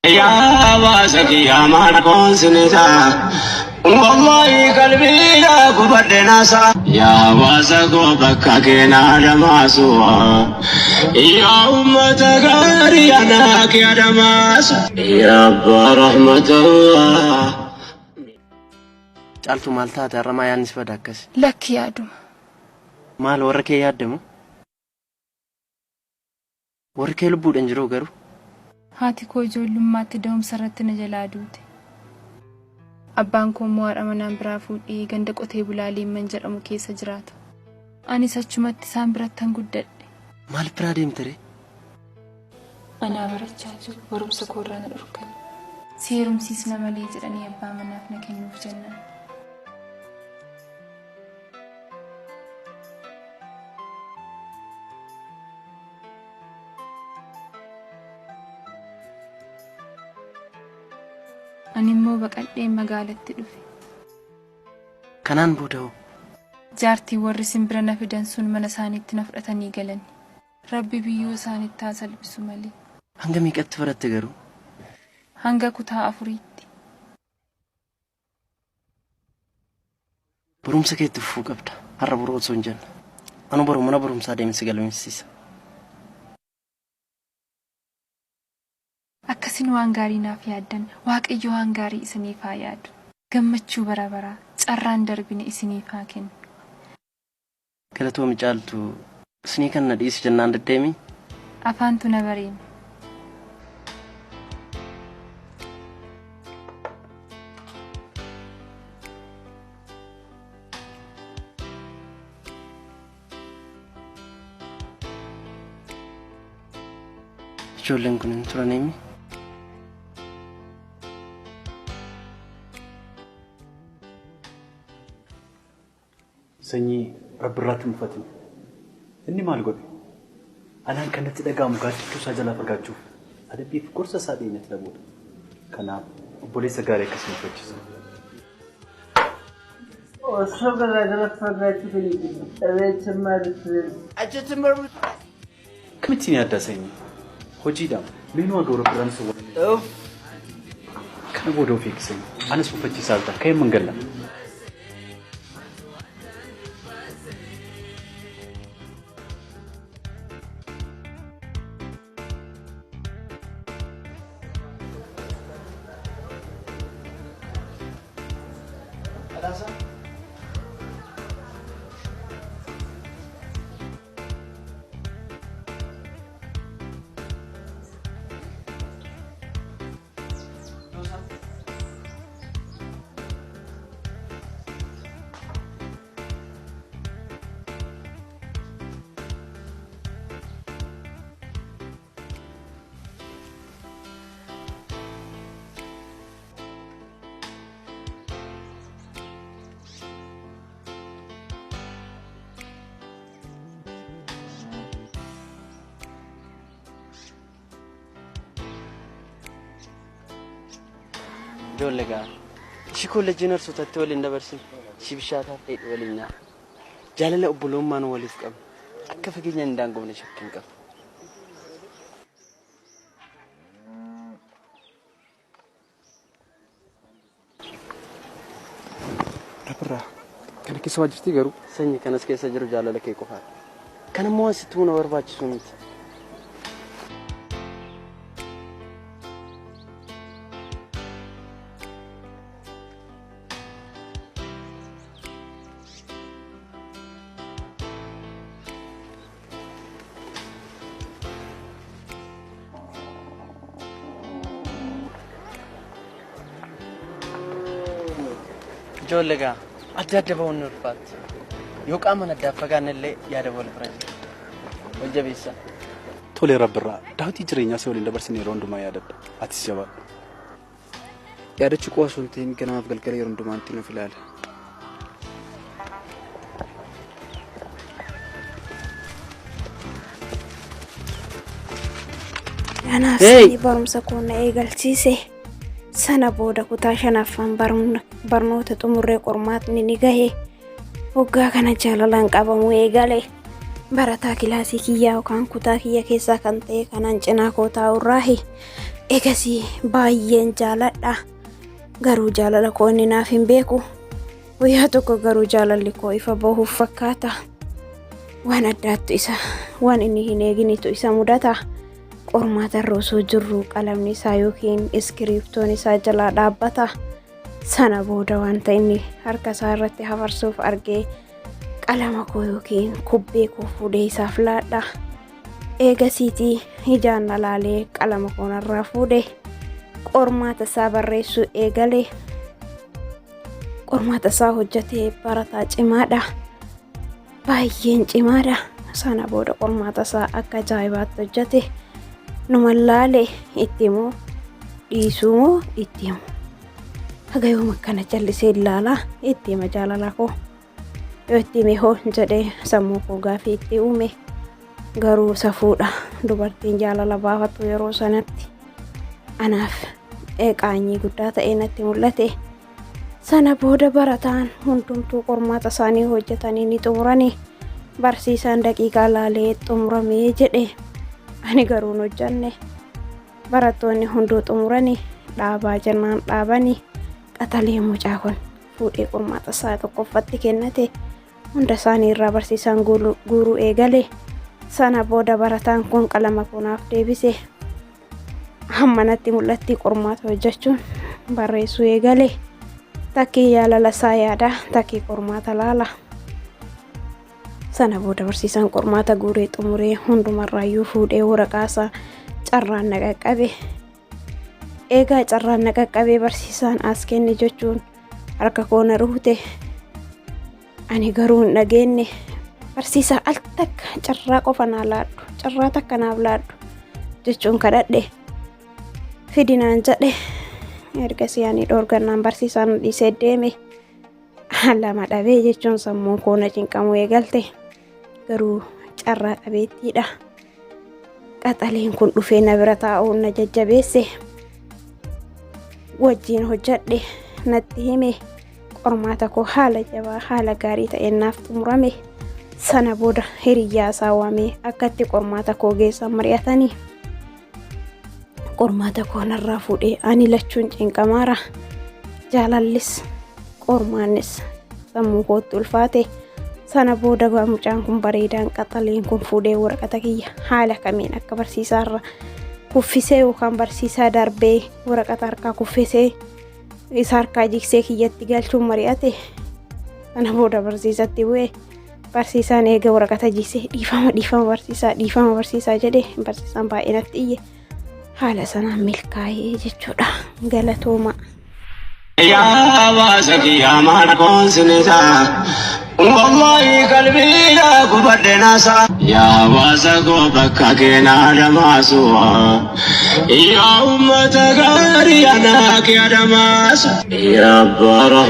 يا واسك يا ماركون سنسا والله قلبي يا قبضنا سا يا واسك بكاكينا دماسوا يا أمة غاري أناك يا دماس يا رب رحمة الله جالتو مالتا ترى يانس بداكس لك يا دم مال وركي يادمو وركي لبود انجرو غرو هاتي كو جولمات دوم سرت نجلا دوت أبانكم موار أمانان برافود إيه غندق أتي بلالي منجر أمو كيسا جرات أني ساتشمات سامبرتان قدد مال براديم تري أنا برجاجو ورم سكوران الأركان سيرم سيسنا مليجر أني أبا منافنا كنوف جنان أني مو بقدي مقالة تدفي كنان بودو جارتي ورسم برنا في دنسون من ساني تنفرتني قلني ربي بيو ساني تاسل بسمالي هنگا ميقت فرت تغرو هنگا كتا أفريتي بروم سكيت تفو قبدا هر برو سونجن أنا برو منا بروم سادي مسيقل مسيسا أكسين وانغاري نافي عدن واق إجو وانغاري إسني فاياد قمتشو برا برا تسران دربين إسني فاكين كلتو مجالتو سنيكن نديس جنان دديمي أفانتو نبرين جولن كنن ترانيمي سني رب الرات مفتن إني ما لقول أنا كنت دقام قاعد توصل جلا فرقاتشوف هذا بيف كورس سادين يتلبون كنا بوليس قاري كسم فتشز وشغل أجرت فرقاتي في الجنة أبيت سمارة أجت مربوط كم تيني هذا سني هجي دام منو أقول رب الرات سوى كنا بودو فيك سني أنا سوف فتشي سالتا كيف منقلنا جولغا شكول جينر سوتات ولي ندبرسن شبشاتا تيد ولينا جالله ابلوم ما نو وليف قم اكفغين ندانغو نشكين قف ربرا كان كيس واجرتي غرو سني كنس كيس جرو جالله كي قفا كان مو ستون ورباچ سوميت جولغا أجدبون نرفات يوقع من الدافقان اللي يادبون فرنج والجبيسة تولي رب الرا داوتي جرينيا سولي ندبرسني روندو ما يادب أتسيبا ያደች ቋሱንቴን ገና ማፍገልገል ይሩንዱ ማንቲ ነው ፍላል أنا سني برمسا كونا إيجالتيسي سنة بودا كتاشنا فان برنوتة تمرر قرمات نيجاهي وقا كان جالالان قابمو إيجالي برتا كلاسي كيا وكان كتا كيا كيسا كانتي كان انجنا كوتا وراهي Egasii baay'een jaaladha. Garuu jaalala koo inni naaf hin beeku. Guyyaa tokko garuu jaalalli koo ifa bahuuf fakkaata. Waan addaattu isa, waan inni hin eeginitu isa mudata. Qormaata irra osoo jirru qalamni isaa yookiin iskiriiptoon isaa jalaa dhaabbata. Sana booda wanta inni harka isaa irratti hafarsuuf argee qalama koo yookiin kubbee koo fuudhee isaaf laadha. Eegasiitii ijaan laalaalee qalama koo narraa fuudhe. Qormaata isaa barreessuu eegale. Qormaata isaa hojjetee barataa cimaadha. Baay'een cimaadha. Sana booda qormaata isaa akka ajaa'ibaatti hojjete. Numa laale itti himoo dhiisuu moo itti himu. Haga yooma akkana jallisee ilaalaa itti hima jaalala koo. Yoo itti hime hoo jedhee sammuu koo gaafii itti uume. Garuu safuudha dubartiin jaalala baafatu yeroo sanatti. Anaaf qaanyii guddaa ta'ee natti mul'ate. Sana booda barataan hundumtuu qormaata isaanii hojjetanii ni xumuranii. Barsiisaan daqiiqaa laalee xumuramee jedhe. Ani garuu hin hojjanne. Barattoonni hunduu xumuranii dhaabaa jennaan dhaabanii. Qaxalee mucaa kun fuudhee qormaata isaa tokkoffatti kennate. Hunda isaanii irraa barsiisaan guuruu eegale. Sana booda barataan kun qalama kunaaf deebise. Hammanatti mul'atti qormaata hojjechuun barreessuu eegale. Takkii jaalala isaa yaada, takkii qormaata laala. Sana booda barsiisaan qormaata guuree xumuree hundumarraayyuu fuudhee waraqaa isaa carraan na qaqqabe. Eegaa carraan na qaqqabee barsiisaan as kenne jechuun harka koo na ruute. Ani garuu hin dhageenye. Barsiisaa al takka carraa qofa naa laadhu, carraa takka naaf laadhu jechuun kadhadhe. Fidinaan jedhe. Ergasii ani dhoorgannaan barsiisaan dhiisee deeme. Lama dhabee jechuun sammuun koo na cinqamuu eegalte. Garuu carraa dhabeettiidha. Qaxaleen kun dhufee na bira taa'uun na jajjabeesse. Wajjiin hojjedhe natti hime. Qormaata koo haala jabaa haala gaarii ta'een naaf xumurame. Sana booda hiriyyaa isaa waamee akkatti qormaata koo geessan mari'atanii. Qormaata koo narraa fuudhee ani lachuun cinqamaara. Jaalallis qormaannis sammuu kootti ulfaate. Sana booda mucaan kun bareedaan qaxaleen kun fuudhee waraqata kiyya haala kamiin akka barsiisaarra kuffisee yookaan barsiisaa darbee waraqata harkaa kuffisee isa harkaa jiksee kiyyatti galchuun mari'ate. Sana booda barsiisatti bu'ee barsiisaan eega waraqata jiksee dhiifama barsiisaa jedhee barsiisaan baay'ee natti iyye. Haala sanaan milkaa'ee jechuudha. Galatooma. Yaa waasaki yaa maana koonsinisa. Wallahi qalbii yaa gubadde naasa. Yaa waasakoo bakka keenaa damaasuwa. Yaa ummata gaarii anaa kee adamaasa. Yaa bara.